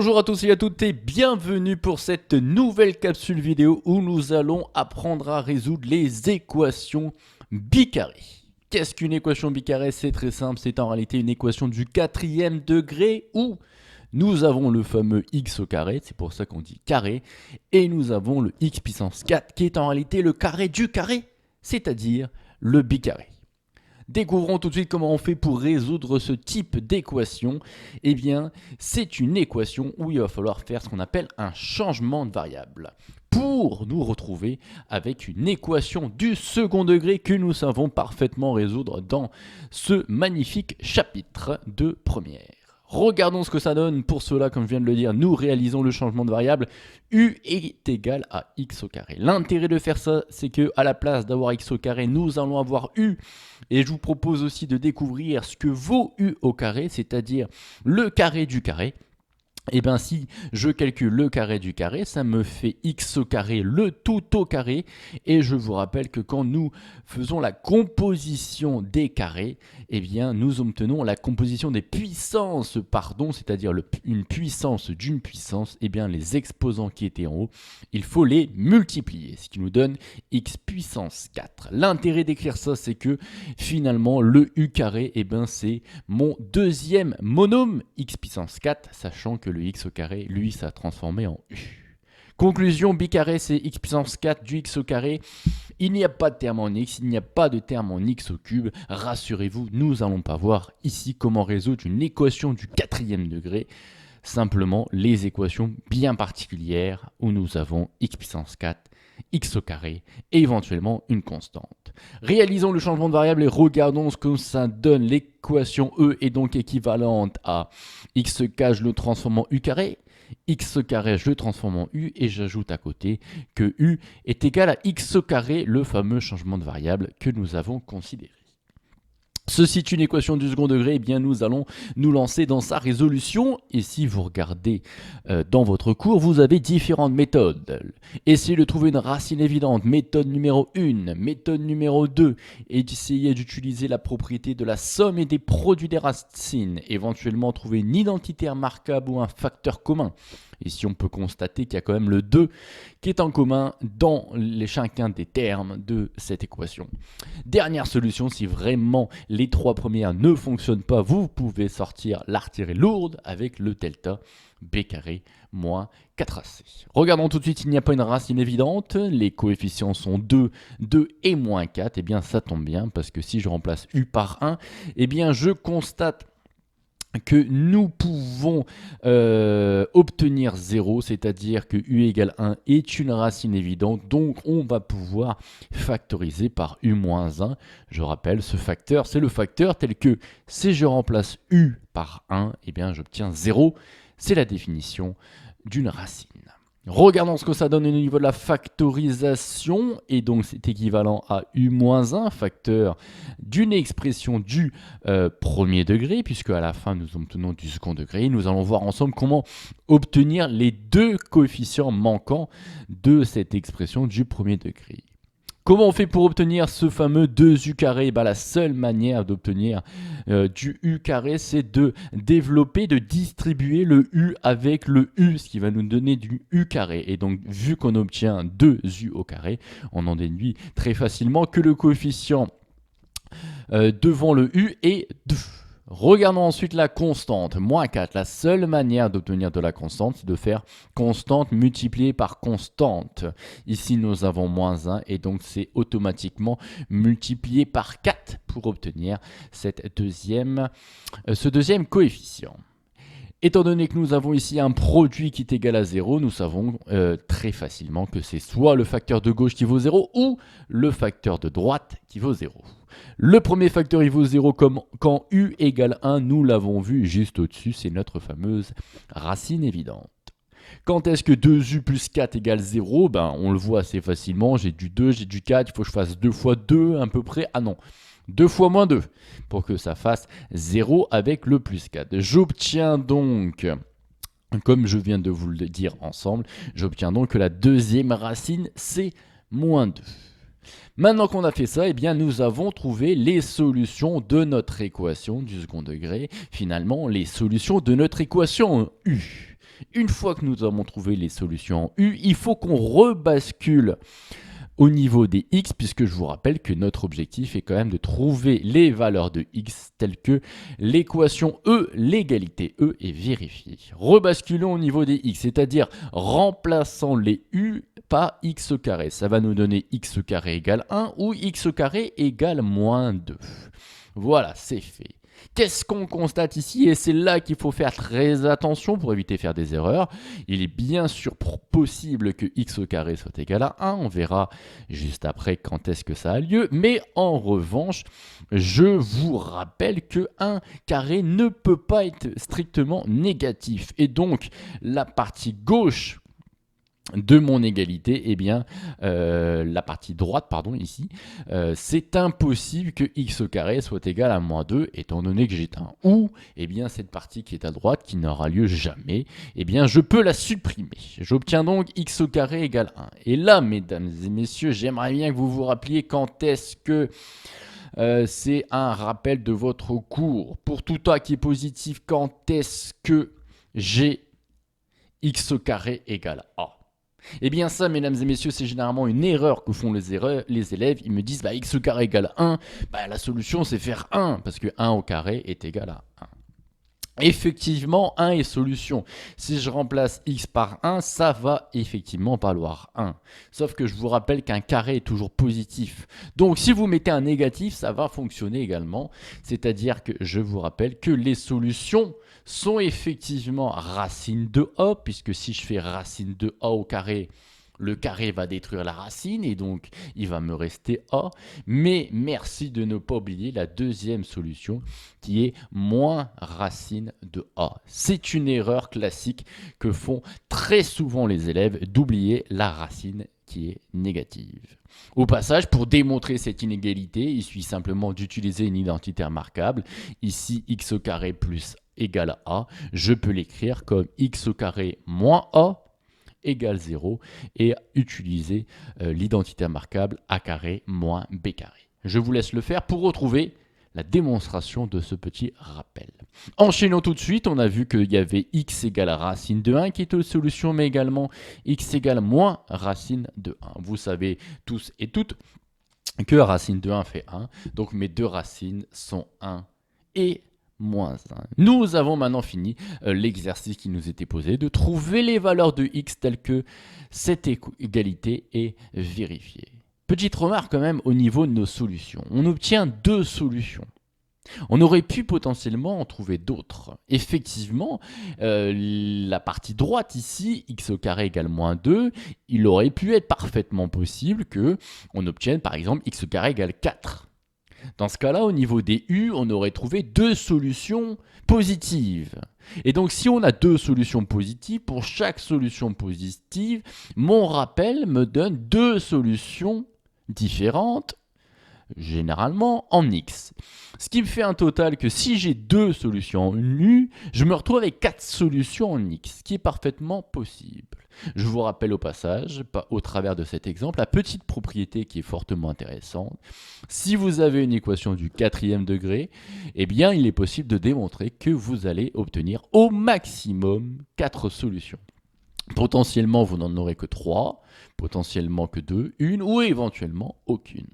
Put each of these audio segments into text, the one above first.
Bonjour à tous et à toutes et bienvenue pour cette nouvelle capsule vidéo où nous allons apprendre à résoudre les équations bicarrées. Qu'est-ce qu'une équation bicarrée? C'est très simple, c'est en réalité une équation du quatrième degré où nous avons le fameux x au carré, c'est pour ça qu'on dit carré, et nous avons le x puissance 4 qui est en réalité le carré du carré, c'est-à-dire le bicarré. Découvrons tout de suite comment on fait pour résoudre ce type d'équation. Eh bien, c'est une équation où il va falloir faire ce qu'on appelle un changement de variable pour nous retrouver avec une équation du second degré que nous savons parfaitement résoudre dans ce magnifique chapitre de première. Regardons ce que ça donne. Pour cela, comme je viens de le dire, nous réalisons le changement de variable. U est égal à x au carré. L'intérêt de faire ça, c'est que à la place d'avoir x au carré, nous allons avoir u. Et je vous propose aussi de découvrir ce que vaut u au carré, c'est-à-dire le carré du carré. Et bien si je calcule le carré du carré, ça me fait x au carré, le tout au carré. Et je vous rappelle que quand nous faisons la composition des carrés, eh bien nous obtenons la composition des puissances, c'est-à-dire une puissance d'une puissance. Eh bien les exposants qui étaient en haut, il faut les multiplier, ce qui nous donne x puissance 4. L'intérêt d'écrire ça, c'est que finalement le u carré, eh bien c'est mon deuxième monôme x puissance 4, sachant que le x au carré, lui, ça a transformé en u. Conclusion, bicarré, c'est x puissance 4 du x au carré. Il n'y a pas de terme en x, il n'y a pas de terme en x au cube. Rassurez-vous, nous n'allons pas voir ici comment résoudre une équation du quatrième degré. Simplement, les équations bien particulières où nous avons x puissance 4, x au carré et éventuellement une constante. Réalisons le changement de variable et regardons ce que ça donne. L'équation E est donc équivalente à x k, je le transforme en u carré, x carré, je le transforme en u et j'ajoute à côté que u est égal à x carré, le fameux changement de variable que nous avons considéré. Ceci est une équation du second degré, eh bien nous allons nous lancer dans sa résolution. Et si vous regardez dans votre cours, vous avez différentes méthodes. Essayez de trouver une racine évidente, méthode numéro 1, méthode numéro 2, et d'essayer d'utiliser la propriété de la somme et des produits des racines. Éventuellement trouver une identité remarquable ou un facteur commun. Ici, on peut constater qu'il y a quand même le 2 qui est en commun dans chacun des termes de cette équation. Dernière solution, si vraiment les trois premières ne fonctionnent pas, vous pouvez sortir l'artillerie lourde avec le delta b carré moins 4ac. Regardons tout de suite, il n'y a pas une racine évidente. Les coefficients sont 2, 2 et moins 4. Eh bien, ça tombe bien parce que si je remplace u par 1, eh bien, je constate que nous pouvons obtenir 0, c'est-à-dire que u égale 1 est une racine évidente, donc on va pouvoir factoriser par u-1. Je rappelle, ce facteur, c'est le facteur tel que si je remplace u par 1, eh bien j'obtiens 0, c'est la définition d'une racine. Regardons ce que ça donne au niveau de la factorisation, et donc c'est équivalent à u-1, facteur d'une expression du premier degré, puisque à la fin nous obtenons du second degré. Nous allons voir ensemble comment obtenir les deux coefficients manquants de cette expression du premier degré. Comment on fait pour obtenir ce fameux 2u carré? La seule manière d'obtenir du u carré, c'est de développer, de distribuer le u avec le u, ce qui va nous donner du u carré. Et donc, vu qu'on obtient 2u au carré, on en déduit très facilement que le coefficient devant le u est 2. Regardons ensuite la constante, moins 4. La seule manière d'obtenir de la constante, c'est de faire constante multipliée par constante. Ici, nous avons moins 1 et donc c'est automatiquement multiplié par 4 pour obtenir ce deuxième coefficient. Étant donné que nous avons ici un produit qui est égal à 0, nous savons très facilement que c'est soit le facteur de gauche qui vaut 0 ou le facteur de droite qui vaut 0. Le premier facteur il vaut 0 comme quand u égale 1, nous l'avons vu juste au-dessus, c'est notre fameuse racine évidente. Quand est-ce que 2u plus 4 égale 0? On le voit assez facilement, j'ai du 2, j'ai du 4, il faut que je fasse 2 fois 2 à peu près. Ah non, 2 fois moins 2 pour que ça fasse 0 avec le plus 4. J'obtiens donc, comme je viens de vous le dire ensemble, j'obtiens donc que la deuxième racine c'est moins 2. Maintenant qu'on a fait ça, eh bien, nous avons trouvé les solutions de notre équation du second degré. Finalement, les solutions de notre équation U. Une fois que nous avons trouvé les solutions en U, il faut qu'on rebascule au niveau des x, puisque je vous rappelle que notre objectif est quand même de trouver les valeurs de x telles que l'équation E, l'égalité E est vérifiée. Rebasculons au niveau des x, c'est-à-dire remplaçant les u par x carré. Ça va nous donner x carré égale 1 ou x carré égale moins 2. Voilà, c'est fait. Qu'est-ce qu'on constate ici? Et c'est là qu'il faut faire très attention pour éviter de faire des erreurs. Il est bien sûr possible que x au carré soit égal à 1. On verra juste après quand est-ce que ça a lieu. Mais en revanche, je vous rappelle que 1 carré ne peut pas être strictement négatif. Et donc, la partie gauche de mon égalité, eh bien, la partie droite, pardon, ici, c'est impossible que x au carré soit égal à moins 2, étant donné que j'ai un ou, eh bien, cette partie qui est à droite, qui n'aura lieu jamais, eh bien, je peux la supprimer. J'obtiens donc x au carré égale 1. Et là, mesdames et messieurs, j'aimerais bien que vous vous rappeliez quand est-ce que c'est un rappel de votre cours. Pour tout A qui est positif, quand est-ce que j'ai x au carré égale a? Eh bien ça, mesdames et messieurs, c'est généralement une erreur que font les élèves. Ils me disent, bah, x au carré égale 1. Bah, la solution, c'est faire 1, parce que 1 au carré est égal à 1. Effectivement, 1 est solution. Si je remplace x par 1, ça va effectivement valoir 1. Sauf que je vous rappelle qu'un carré est toujours positif. Donc si vous mettez un négatif, ça va fonctionner également. C'est-à-dire que je vous rappelle que les solutions sont effectivement racine de a, puisque si je fais racine de a au carré, le carré va détruire la racine et donc il va me rester a. Mais merci de ne pas oublier la deuxième solution qui est moins racine de a. C'est une erreur classique que font très souvent les élèves d'oublier la racine qui est négative. Au passage, pour démontrer cette inégalité, il suffit simplement d'utiliser une identité remarquable. Ici, x au carré plus égale à a. Je peux l'écrire comme x au carré moins a égale 0 et utiliser l'identité remarquable a carré moins b carré. Je vous laisse le faire pour retrouver la démonstration de ce petit rappel. Enchaînons tout de suite, on a vu qu'il y avait x égale racine de 1 qui était une solution, mais également x égale moins racine de 1. Vous savez tous et toutes que racine de 1 fait 1, donc mes deux racines sont 1 et moins 1. Nous avons maintenant fini l'exercice qui nous était posé de trouver les valeurs de x telles que cette égalité est vérifiée. Petite remarque quand même au niveau de nos solutions. On obtient deux solutions. On aurait pu potentiellement en trouver d'autres. Effectivement, la partie droite ici, x au carré égale moins 2, il aurait pu être parfaitement possible qu'on obtienne par exemple x au carré égale 4. Dans ce cas-là, au niveau des u, on aurait trouvé deux solutions positives. Et donc, si on a deux solutions positives, pour chaque solution positive, mon rappel me donne deux solutions différentes, généralement en x. Ce qui me fait un total que si j'ai deux solutions en u, je me retrouve avec 4 solutions en x, ce qui est parfaitement possible. Je vous rappelle au passage, au travers de cet exemple, la petite propriété qui est fortement intéressante. Si vous avez une équation du 4e degré, eh bien, il est possible de démontrer que vous allez obtenir au maximum 4 solutions. Potentiellement, vous n'en aurez que 3, potentiellement que 2, une ou éventuellement aucune.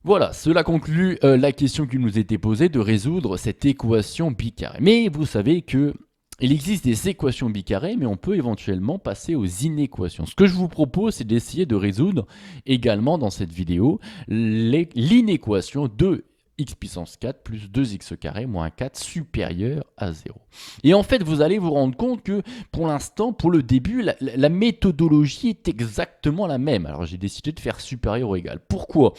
Voilà, cela conclut la question qui nous était posée de résoudre cette équation bicarrée. Mais vous savez que il existe des équations bicarrées, mais on peut éventuellement passer aux inéquations. Ce que je vous propose, c'est d'essayer de résoudre également dans cette vidéo l'inéquation de x puissance 4 plus 2x carré moins 4 supérieur à 0. Et en fait, vous allez vous rendre compte que pour l'instant, pour le début, la méthodologie est exactement la même. Alors j'ai décidé de faire supérieur ou égal. Pourquoi?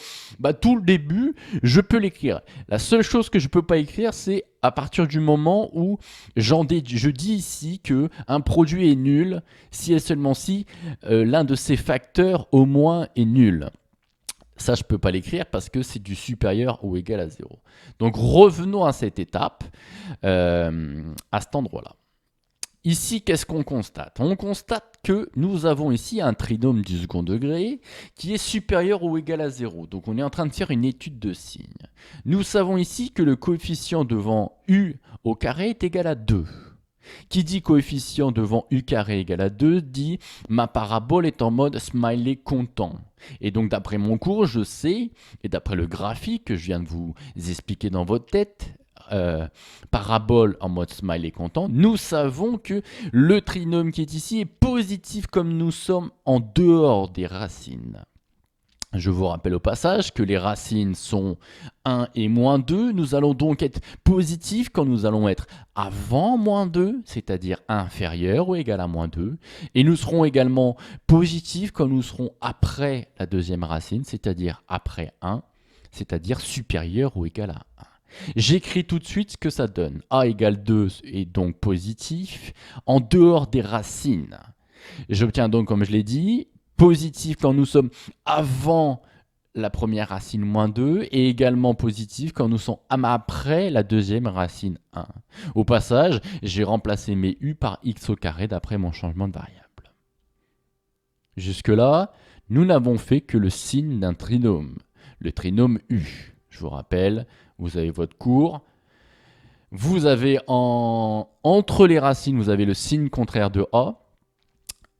Tout le début, je peux l'écrire. La seule chose que je ne peux pas écrire, c'est à partir du moment où je dis ici qu'un produit est nul si et seulement si l'un de ses facteurs au moins est nul. Ça, je ne peux pas l'écrire parce que c'est du supérieur ou égal à 0. Donc, revenons à cette étape, à cet endroit-là. Ici, qu'est-ce qu'on constate? On constate que nous avons ici un trinôme du second degré qui est supérieur ou égal à 0. Donc, on est en train de faire une étude de signes. Nous savons ici que le coefficient devant u au carré est égal à 2. Qui dit coefficient devant u carré égale à 2 dit ma parabole est en mode smiley content. Et donc d'après mon cours, je sais, et d'après le graphique que je viens de vous expliquer dans votre tête, parabole en mode smiley content, nous savons que le trinôme qui est ici est positif comme nous sommes en dehors des racines. Je vous rappelle au passage que les racines sont 1 et moins 2. Nous allons donc être positifs quand nous allons être avant moins 2, c'est-à-dire inférieur ou égal à moins 2. Et nous serons également positifs quand nous serons après la deuxième racine, c'est-à-dire après 1, c'est-à-dire supérieur ou égal à 1. J'écris tout de suite ce que ça donne. A égale 2 est donc positif en dehors des racines. J'obtiens donc, comme je l'ai dit, positif quand nous sommes avant la première racine moins 2 et également positif quand nous sommes après la deuxième racine 1. Au passage, j'ai remplacé mes u par x au carré d'après mon changement de variable. Jusque-là, nous n'avons fait que le signe d'un trinôme, le trinôme u. Je vous rappelle, vous avez votre cours. Vous avez entre les racines, vous avez le signe contraire de a.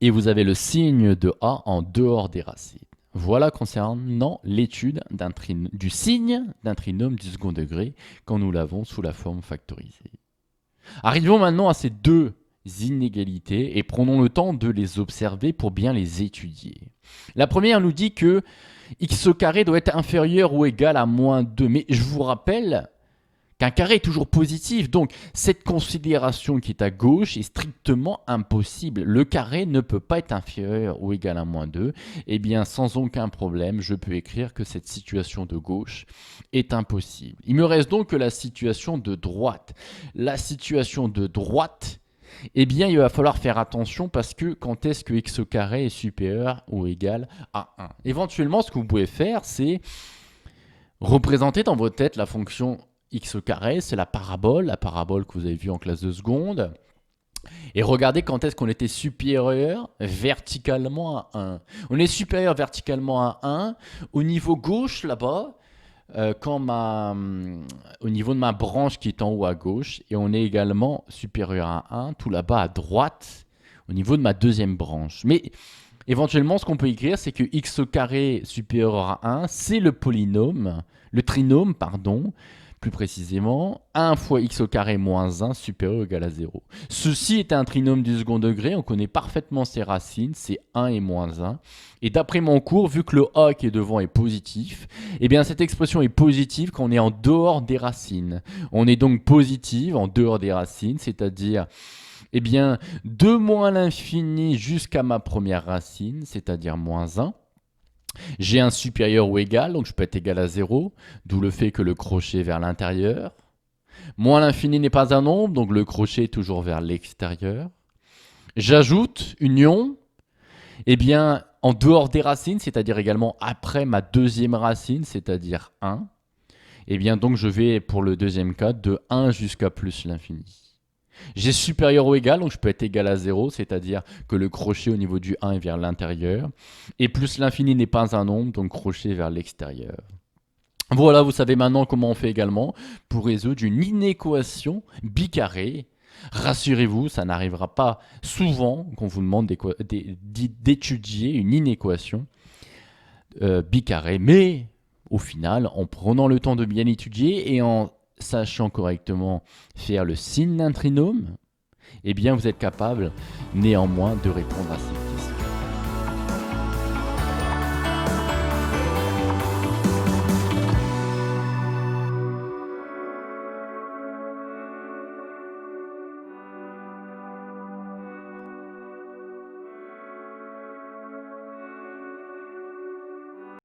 Et vous avez le signe de A en dehors des racines. Voilà concernant l'étude du signe d'un trinôme du second degré quand nous l'avons sous la forme factorisée. Arrivons maintenant à ces deux inégalités et prenons le temps de les observer pour bien les étudier. La première nous dit que x au carré doit être inférieur ou égal à moins 2. Mais je vous rappelle qu'un carré est toujours positif, donc cette considération qui est à gauche est strictement impossible. Le carré ne peut pas être inférieur ou égal à moins 2. Eh bien, sans aucun problème, je peux écrire que cette situation de gauche est impossible. Il me reste donc que la situation de droite. La situation de droite, eh bien, il va falloir faire attention parce que quand est-ce que x au carré est supérieur ou égal à 1 ? Éventuellement, ce que vous pouvez faire, c'est représenter dans votre tête la fonction x au carré, c'est la parabole que vous avez vue en classe de seconde. Et regardez quand est-ce qu'on était supérieur verticalement à 1. On est supérieur verticalement à 1 au niveau gauche là-bas, au niveau de ma branche qui est en haut à gauche. Et on est également supérieur à 1 tout là-bas à droite au niveau de ma deuxième branche. Mais éventuellement, ce qu'on peut écrire, c'est que x au carré supérieur à 1, c'est le trinôme, plus précisément, 1 fois x au carré moins 1 supérieur ou égal à 0. Ceci est un trinôme du second degré, on connaît parfaitement ses racines, c'est 1 et moins 1. Et d'après mon cours, vu que le a qui est devant est positif, eh bien cette expression est positive quand on est en dehors des racines. On est donc positif en dehors des racines, c'est-à-dire eh bien 2 moins l'infini jusqu'à ma première racine, c'est-à-dire moins 1. J'ai un supérieur ou égal, donc je peux être égal à 0, d'où le fait que le crochet est vers l'intérieur. Moins l'infini n'est pas un nombre, donc le crochet est toujours vers l'extérieur. J'ajoute union, eh bien en dehors des racines, c'est-à-dire également après ma deuxième racine, c'est-à-dire 1. Eh bien donc je vais pour le deuxième cas de 1 jusqu'à plus l'infini. J'ai supérieur ou égal, donc je peux être égal à 0, c'est-à-dire que le crochet au niveau du 1 est vers l'intérieur. Et plus l'infini n'est pas un nombre, donc crochet vers l'extérieur. Voilà, vous savez maintenant comment on fait également pour résoudre une inéquation bicarrée. Rassurez-vous, ça n'arrivera pas souvent qu'on vous demande d'étudier une inéquation bicarrée, mais au final, en prenant le temps de bien étudier et en sachant correctement faire le signe d'un trinôme, eh bien vous êtes capable néanmoins de répondre à ces questions.